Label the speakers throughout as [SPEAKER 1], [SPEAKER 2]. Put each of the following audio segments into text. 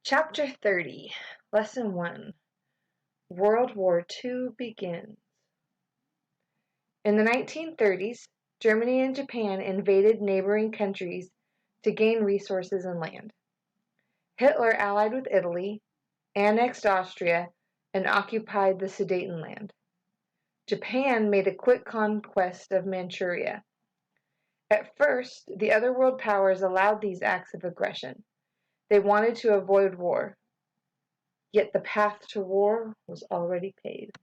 [SPEAKER 1] Chapter 30, Lesson 1, World War II begins. In the 1930s, Germany and Japan invaded neighboring countries to gain resources and land. Hitler allied with Italy, annexed Austria, and occupied the Sudetenland. Japan made a quick conquest of Manchuria. At first, the other world powers allowed these acts of aggression. They wanted to avoid war. Yet the path to war was already paved.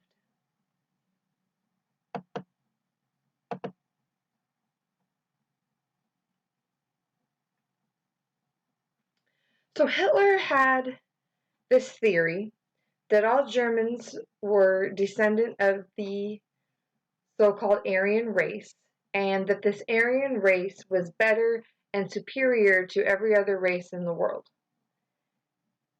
[SPEAKER 1] So Hitler had this theory that all Germans were descendant of the so-called Aryan race, and that this Aryan race was better and superior to every other race in the world.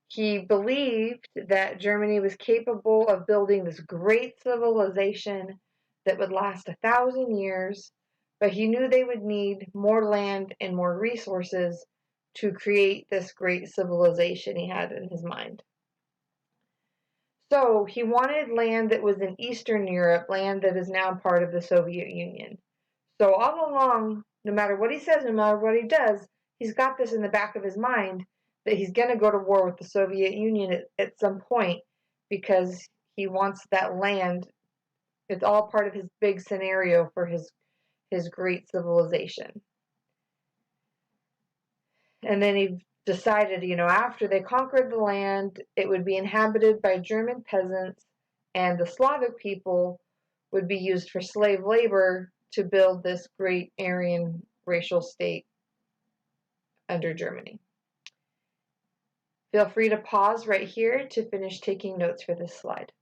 [SPEAKER 1] He believed that Germany was capable of building this great civilization that would last 1,000 years, but he knew they would need more land and more resources to create this great civilization he had in his mind. So he wanted land that was in Eastern Europe, land that is now part of the Soviet Union. So all along, no matter what he says, no matter what he does, he's got this in the back of his mind that he's going to go to war with the Soviet Union at some point because he wants that land. It's all part of his big scenario for his great civilization. And then he decided, after they conquered the land, it would be inhabited by German peasants, and the Slavic people would be used for slave labor to build this great Aryan racial state under Germany. Feel free to pause right here to finish taking notes for this slide.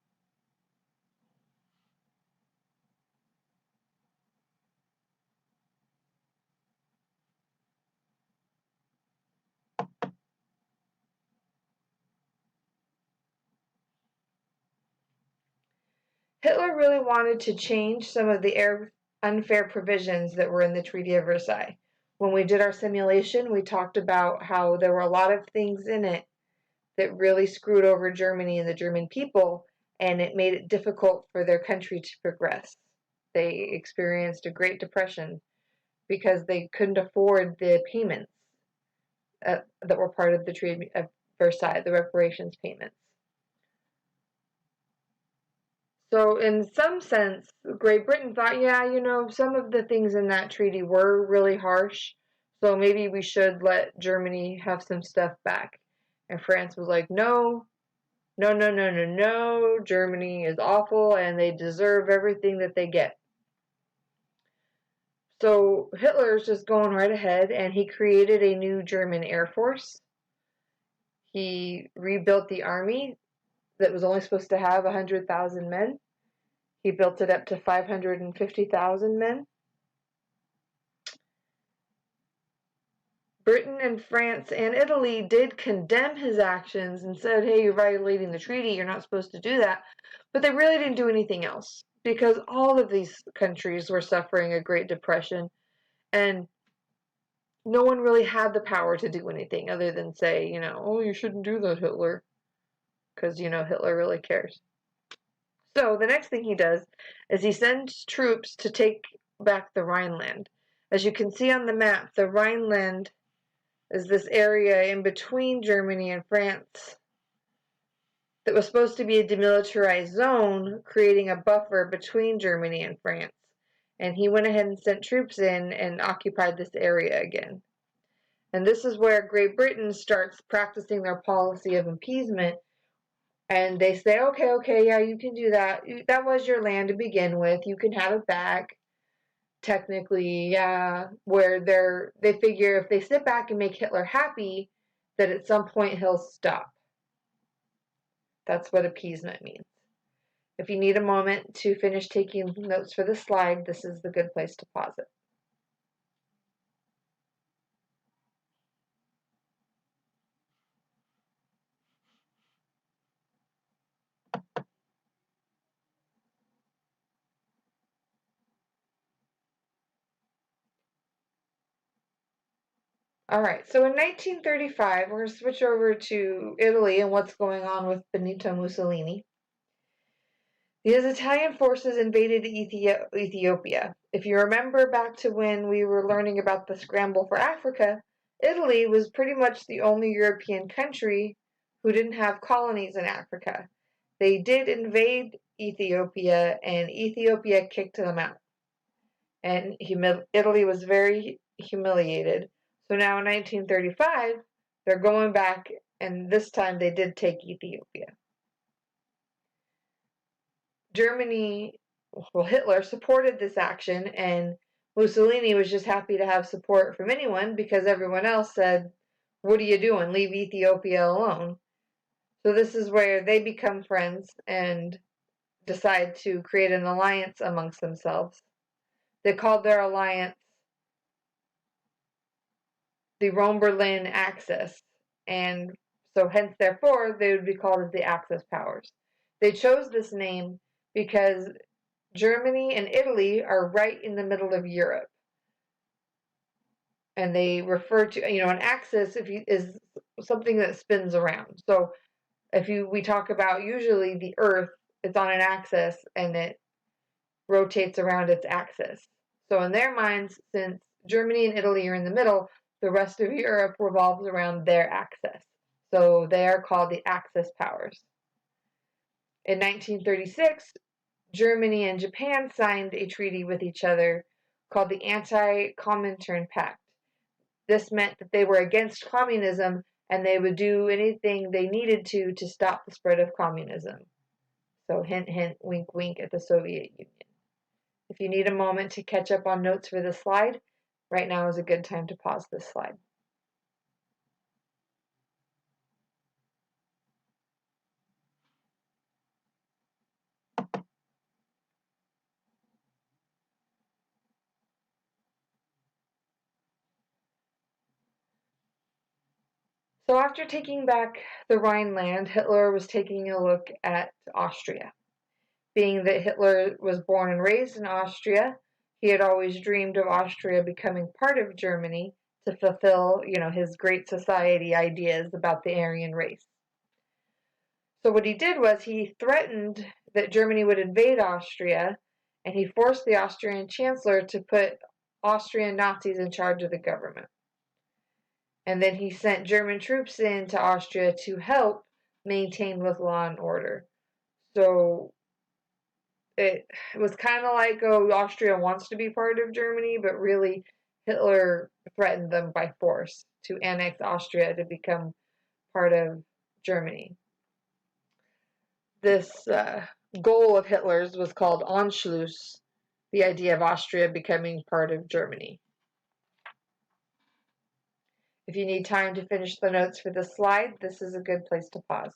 [SPEAKER 1] Hitler really wanted to change some of the unfair provisions that were in the Treaty of Versailles. When we did our simulation, we talked about how there were a lot of things in it that really screwed over Germany and the German people, and it made it difficult for their country to progress. They experienced a Great Depression because they couldn't afford the payments that were part of the Treaty of Versailles, the reparations payments. So in some sense, Great Britain thought, some of the things in that treaty were really harsh, so maybe we should let Germany have some stuff back. And France was like, no, Germany is awful and they deserve everything that they get. So Hitler's just going right ahead, and he created a new German Air Force. He rebuilt the army that was only supposed to have 100,000 men. He built it up to 550,000 men. Britain and France and Italy did condemn his actions and said, hey, you're violating the treaty, you're not supposed to do that. But they really didn't do anything else because all of these countries were suffering a Great Depression, and no one really had the power to do anything other than say, oh, you shouldn't do that, Hitler, because, Hitler really cares. So the next thing he does is he sends troops to take back the Rhineland. As you can see on the map, the Rhineland is this area in between Germany and France that was supposed to be a demilitarized zone, creating a buffer between Germany and France. And he went ahead and sent troops in and occupied this area again. And this is where Great Britain starts practicing their policy of appeasement. And they say, okay, yeah, you can do that. That was your land to begin with. You can have it back. Technically, yeah. Where they figure if they sit back and make Hitler happy, that at some point he'll stop. That's what appeasement means. If you need a moment to finish taking notes for the slide, this is the good place to pause it. Alright, so in 1935, we're going to switch over to Italy and what's going on with Benito Mussolini. His Italian forces invaded Ethiopia. If you remember back to when we were learning about the scramble for Africa, Italy was pretty much the only European country who didn't have colonies in Africa. They did invade Ethiopia, and Ethiopia kicked them out. And Italy was very humiliated. So now in 1935, they're going back, and this time they did take Ethiopia. Germany, well, Hitler supported this action, and Mussolini was just happy to have support from anyone because everyone else said, "What are you doing? Leave Ethiopia alone." So this is where they become friends and decide to create an alliance amongst themselves. They called their alliance the Rhone-Berlin Axis, and so hence therefore they would be called as the Axis powers. They chose this name because Germany and Italy are right in the middle of Europe. And they refer to, an axis is something that spins around. So we talk about usually the Earth, it's on an axis and it rotates around its axis. So in their minds, since Germany and Italy are in the middle, the rest of Europe revolves around their axis. So they are called the Axis powers. In 1936, Germany and Japan signed a treaty with each other called the Anti-Comintern Pact. This meant that they were against communism and they would do anything they needed to stop the spread of communism. So hint, hint, wink, wink at the Soviet Union. If you need a moment to catch up on notes for this slide, right now is a good time to pause this slide. So after taking back the Rhineland, Hitler was taking a look at Austria. Being that Hitler was born and raised in Austria, he had always dreamed of Austria becoming part of Germany to fulfill, his great society ideas about the Aryan race. So what he did was he threatened that Germany would invade Austria, and he forced the Austrian chancellor to put Austrian Nazis in charge of the government. And then he sent German troops into Austria to help maintain with law and order. So it was kind of like, Austria wants to be part of Germany, but really Hitler threatened them by force to annex Austria to become part of Germany. This goal of Hitler's was called Anschluss, the idea of Austria becoming part of Germany. If you need time to finish the notes for this slide, this is a good place to pause.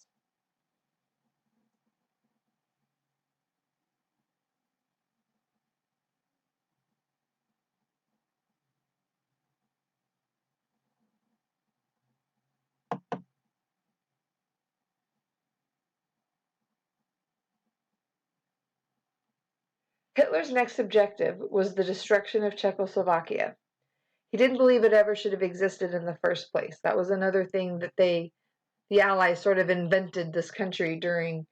[SPEAKER 1] Hitler's next objective was the destruction of Czechoslovakia. He didn't believe it ever should have existed in the first place. That was another thing that the Allies sort of invented this country during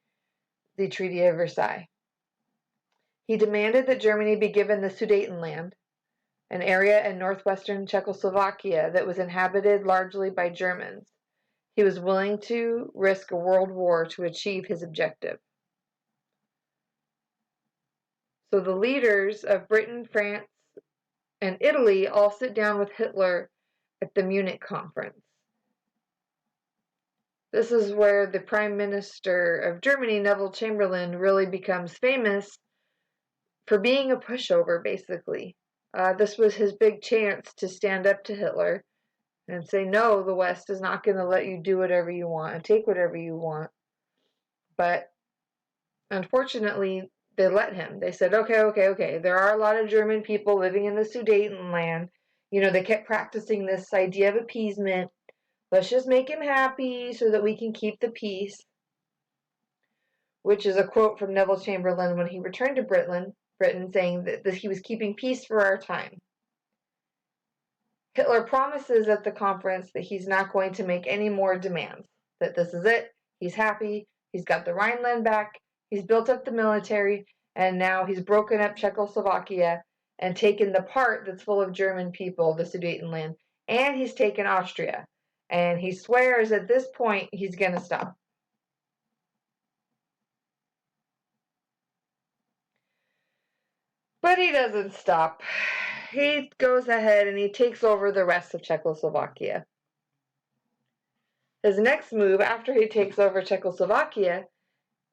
[SPEAKER 1] the Treaty of Versailles. He demanded that Germany be given the Sudetenland, an area in northwestern Czechoslovakia that was inhabited largely by Germans. He was willing to risk a world war to achieve his objective. So the leaders of Britain, France, and Italy all sit down with Hitler at the Munich conference. This is where the Prime Minister of Germany, Neville Chamberlain, really becomes famous for being a pushover, basically. This was his big chance to stand up to Hitler and say, no, the West is not going to let you do whatever you want and take whatever you want. But unfortunately, they let him. They said, okay. There are a lot of German people living in the Sudetenland. They kept practicing this idea of appeasement. Let's just make him happy so that we can keep the peace. Which is a quote from Neville Chamberlain when he returned to Britain saying that he was keeping peace for our time. Hitler promises at the conference that he's not going to make any more demands, that this is it, he's happy, he's got the Rhineland back, he's built up the military, and now he's broken up Czechoslovakia and taken the part that's full of German people, the Sudetenland, and he's taken Austria. And he swears at this point he's going to stop. But he doesn't stop. He goes ahead and he takes over the rest of Czechoslovakia. His next move after he takes over Czechoslovakia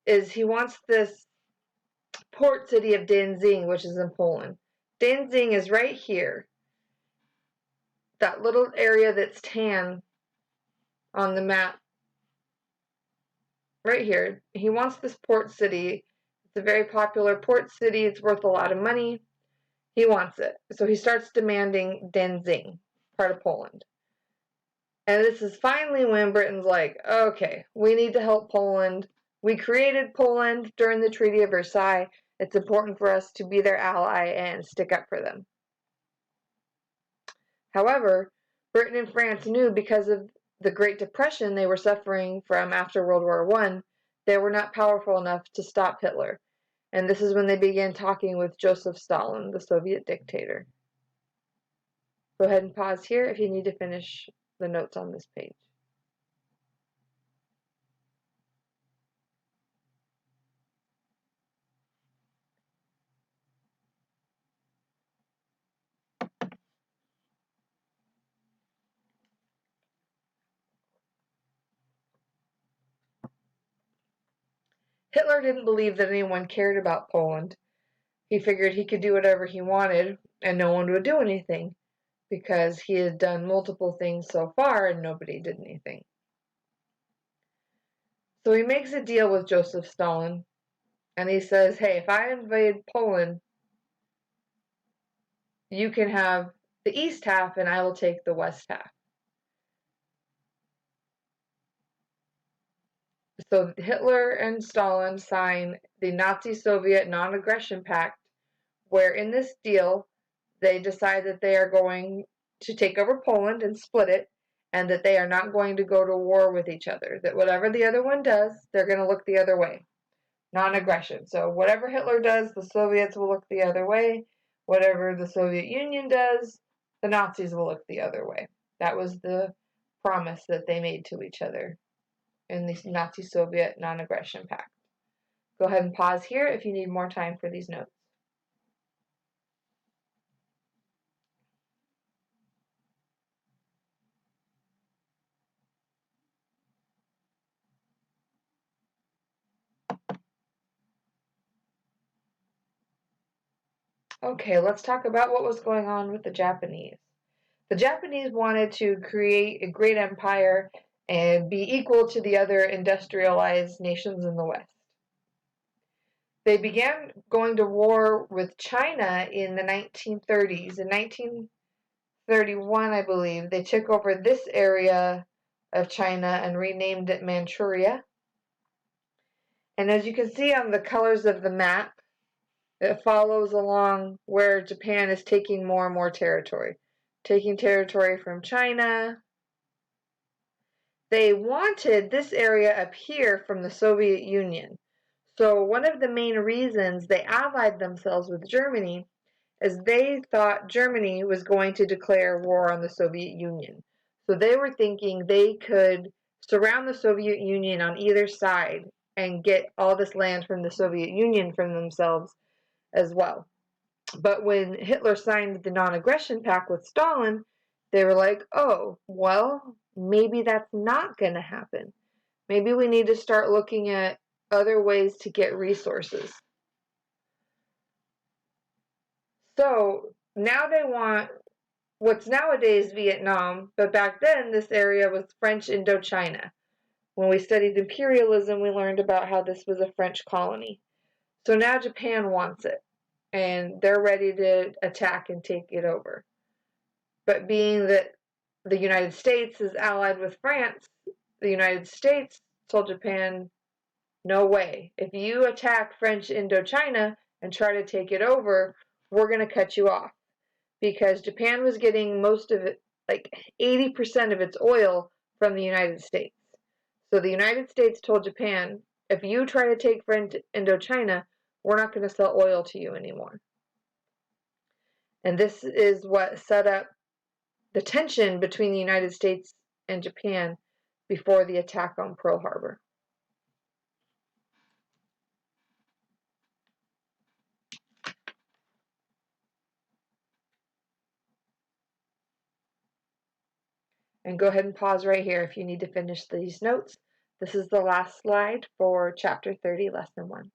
[SPEAKER 1] is he wants this port city of Danzig, which is in Poland. Danzig is right here. That little area that's tan on the map. Right here. He wants this port city. It's a very popular port city. It's worth a lot of money. He wants it. So he starts demanding Danzig, part of Poland. And this is finally when Britain's like, okay, we need to help Poland. We created Poland during the Treaty of Versailles. It's important for us to be their ally and stick up for them. However, Britain and France knew because of the Great Depression they were suffering from after World War I, they were not powerful enough to stop Hitler. And this is when they began talking with Joseph Stalin, the Soviet dictator. Go ahead and pause here if you need to finish the notes on this page. Hitler didn't believe that anyone cared about Poland. He figured he could do whatever he wanted and no one would do anything because he had done multiple things so far and nobody did anything. So he makes a deal with Joseph Stalin and he says, hey, if I invade Poland, you can have the east half and I will take the west half. So Hitler and Stalin sign the Nazi-Soviet Non-Aggression Pact, where in this deal they decide that they are going to take over Poland and split it, and that they are not going to go to war with each other. That whatever the other one does, they're going to look the other way. Non-aggression. So whatever Hitler does, the Soviets will look the other way. Whatever the Soviet Union does, the Nazis will look the other way. That was the promise that they made to each other in the Nazi-Soviet Non-Aggression Pact. Go ahead and pause here if you need more time for these notes. Okay, let's talk about what was going on with the Japanese. The Japanese wanted to create a great empire and be equal to the other industrialized nations in the West. They began going to war with China in the 1930s. In 1931, I believe, they took over this area of China and renamed it Manchuria. And as you can see on the colors of the map, it follows along where Japan is taking more and more territory. Taking territory from China. They wanted this area up here from the Soviet Union. So one of the main reasons they allied themselves with Germany is they thought Germany was going to declare war on the Soviet Union. So they were thinking they could surround the Soviet Union on either side and get all this land from the Soviet Union from themselves as well. But when Hitler signed the Non-Aggression Pact with Stalin, they were like, oh, well, maybe that's not going to happen. Maybe we need to start looking at other ways to get resources. So now they want what's nowadays Vietnam, but back then this area was French Indochina. When we studied imperialism, we learned about how this was a French colony. So now Japan wants it, and they're ready to attack and take it over. But being that the United States is allied with France, the United States told Japan, no way. If you attack French Indochina and try to take it over, we're going to cut you off. Because Japan was getting most of like 80% of its oil from the United States. So the United States told Japan, if you try to take for Indochina, we're not going to sell oil to you anymore. And this is what set up the tension between the United States and Japan before the attack on Pearl Harbor. And go ahead and pause right here if you need to finish these notes. This is the last slide for Chapter 30, Lesson 1.